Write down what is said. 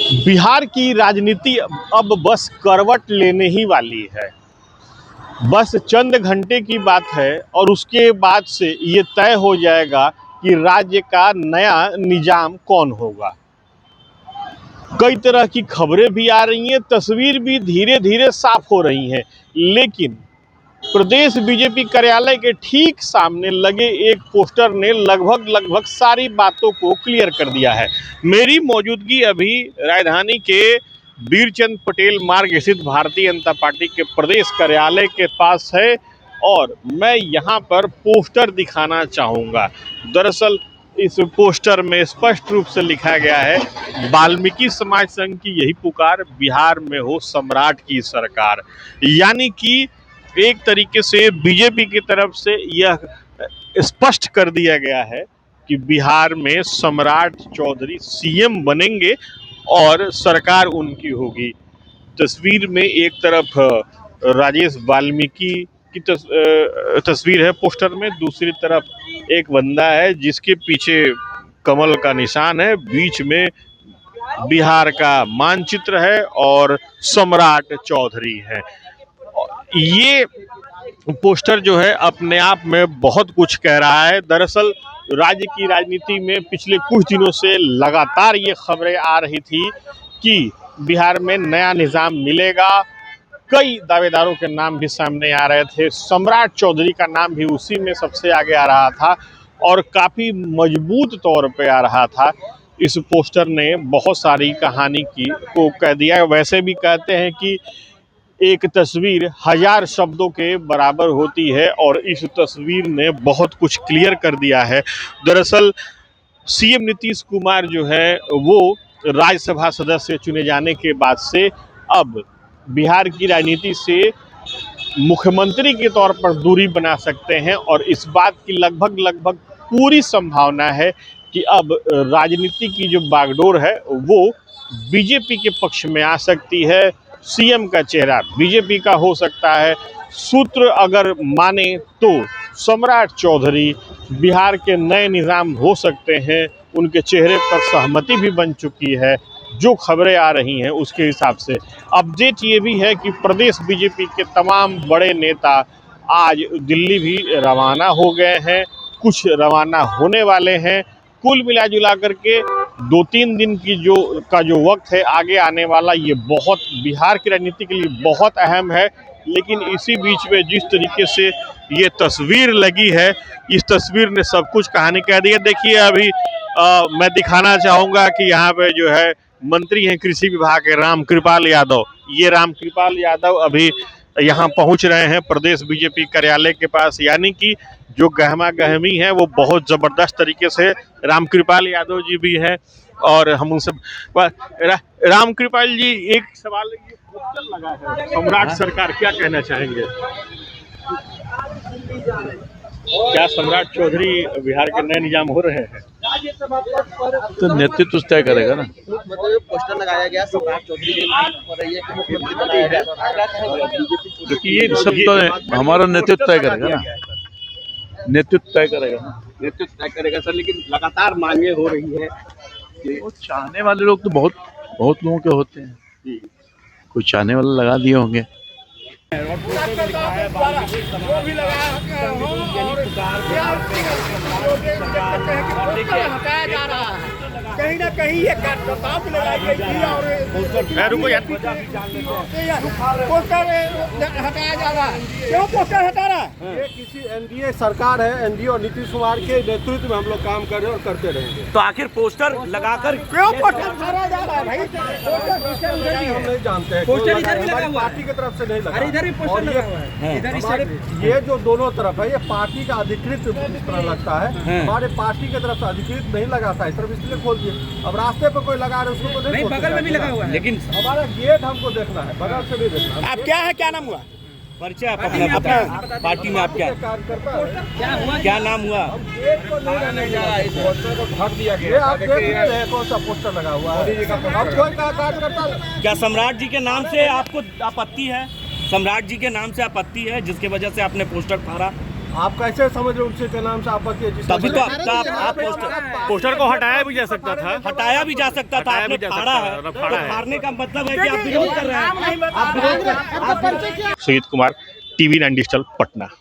बिहार की राजनीति अब बस करवट लेने ही वाली है। बस चंद घंटे की बात है और उसके बाद से ये तय हो जाएगा कि राज्य का नया निजाम कौन होगा। कई तरह की खबरें भी आ रही हैं, तस्वीर भी धीरे धीरे साफ हो रही हैं, लेकिन प्रदेश बीजेपी कार्यालय के ठीक सामने लगे एक पोस्टर ने लगभग सारी बातों को क्लियर कर दिया है। मेरी मौजूदगी अभी राजधानी के वीरचंद पटेल मार्ग स्थित भारतीय जनता पार्टी के प्रदेश कार्यालय के पास है और मैं यहां पर पोस्टर दिखाना चाहूँगा। दरअसल इस पोस्टर में स्पष्ट रूप से लिखा गया है, वाल्मीकि समाज संघ की यही पुकार, बिहार में हो सम्राट की सरकार। यानी कि एक तरीके से बीजेपी की तरफ से यह स्पष्ट कर दिया गया है कि बिहार में सम्राट चौधरी सीएम बनेंगे और सरकार उनकी होगी। तस्वीर में एक तरफ राजेश वाल्मीकि की तस्वीर है पोस्टर में, दूसरी तरफ एक बंदा है जिसके पीछे कमल का निशान है, बीच में बिहार का मानचित्र है और सम्राट चौधरी है। ये पोस्टर जो है अपने आप में बहुत कुछ कह रहा है। दरअसल राज्य की राजनीति में पिछले कुछ दिनों से लगातार ये खबरें आ रही थी कि बिहार में नया निजाम मिलेगा। कई दावेदारों के नाम भी सामने आ रहे थे, सम्राट चौधरी का नाम भी उसी में सबसे आगे आ रहा था और काफ़ी मजबूत तौर पे आ रहा था। इस पोस्टर ने बहुत सारी कहानी को कह दिया। वैसे भी कहते हैं कि एक तस्वीर 1000 शब्दों के बराबर होती है और इस तस्वीर ने बहुत कुछ क्लियर कर दिया है। दरअसल सीएम नीतीश कुमार जो है वो राज्यसभा सदस्य चुने जाने के बाद से अब बिहार की राजनीति से मुख्यमंत्री के तौर पर दूरी बना सकते हैं और इस बात की लगभग पूरी संभावना है कि अब राजनीति की जो बागडोर है वो बीजेपी के पक्ष में आ सकती है। सीएम का चेहरा बीजेपी का हो सकता है। सूत्र अगर माने तो सम्राट चौधरी बिहार के नए निजाम हो सकते हैं। उनके चेहरे पर सहमति भी बन चुकी है। जो खबरें आ रही हैं उसके हिसाब से अपडेट ये भी है कि प्रदेश बीजेपी के तमाम बड़े नेता आज दिल्ली भी रवाना हो गए हैं, कुछ रवाना होने वाले हैं। कुल मिला जुला करके 2-3 दिन की जो वक्त है आगे आने वाला, ये बहुत बिहार की राजनीति के लिए बहुत अहम है। लेकिन इसी बीच में जिस तरीके से ये तस्वीर लगी है, इस तस्वीर ने सब कुछ कहानी कह दी है। देखिए अभी मैं दिखाना चाहूँगा कि यहाँ पे जो है मंत्री हैं कृषि विभाग के रामकृपाल यादव। ये रामकृपाल यादव अभी यहाँ पहुँच रहे हैं प्रदेश बीजेपी कार्यालय के पास। यानी कि जो गहमा गहमी है वो बहुत ज़बरदस्त तरीके से रामकृपाल यादव जी भी हैं और हम उनसे रामकृपाल जी, एक सवाल ये पोस्टर लगा है सम्राट सरकार, क्या कहना चाहेंगे? क्या सम्राट चौधरी बिहार के नए निजाम हो रहे हैं? तो नेतृत्व तय करेगा ना। मतलब पोस्टर लगाया गया सम्राट चौधरी के नाम पर, ये मुख्यमंत्री बनाया गया। क्योंकि ये सब तो हमारा नेतृत्व तय करेगा ना, नेतृत्व तय करेगा ना, नेतृत्व तय करेगा सर। लेकिन लगातार मांगे हो रही है। वो चाहने वाले लोग तो बहुत लोगों के होते हैं, कोई चाहने वाले लगा दिए होंगे। कहीं ना कहीं ये कार्यकर्ताओं की लड़ाई गई थी और पोस्टर हटाया जा रहा है। क्यों पोस्टर हटा रहा है? ये किसी एनडीए सरकार है, एनडीए और नीतीश कुमार के नेतृत्व में हम लोग काम कर रहे हैं और करते रहेंगे। तो आखिर पोस्टर लगाकर क्यों पोस्टर हटाया जा रहा है भाई? हम नहीं जानते हैं, पोस्टर इधर भी लगा हुआ है, पार्टी की तरफ से नहीं लगा। इधर भी पोस्टर लगा हुआ है, इधर ये जो दोनों तरफ है ये पार्टी का अधिकृत इस तरह लगता है। हमारे पार्टी की तरफ से अधिकृत नहीं लगा था, इस तरफ इसलिए खोल दिए। अब रास्ते पे कोई लगा रहे उसको तो नहीं, बगल में भी लगा हुआ है। लेकिन हमारा गेट हमको देखना है, बगल से नहीं देखना। आप क्या है, क्या नाम हुआ? परिचय आप अपना पार्टी में आप क्या नाम हुआ? गेट को नहीं रहने जा रहा है, इस पोस्टर को ढक दिया गया। आप देख रहे हैं कौन सा पोस्टर लगा हुआ है। अब कोई कार्यकर्ता क्या सम्राट जी के नाम से आपको आपत्ति है? सम्राट जी के नाम से आपत्ति है जिसकी वजह से आपने पोस्टर फाड़ा? आप कैसे समझ रहे उनसे के नाम से आपत्ति है? तभी तो आप पोस्टर को हटाया भी जा सकता था। हटाया भी जा सकता था, आपने फाड़ा है, तो फाड़ने का मतलब है कि आप विरोध कर रहे हैं। Sujit Kumar, TV9 digital, Patna.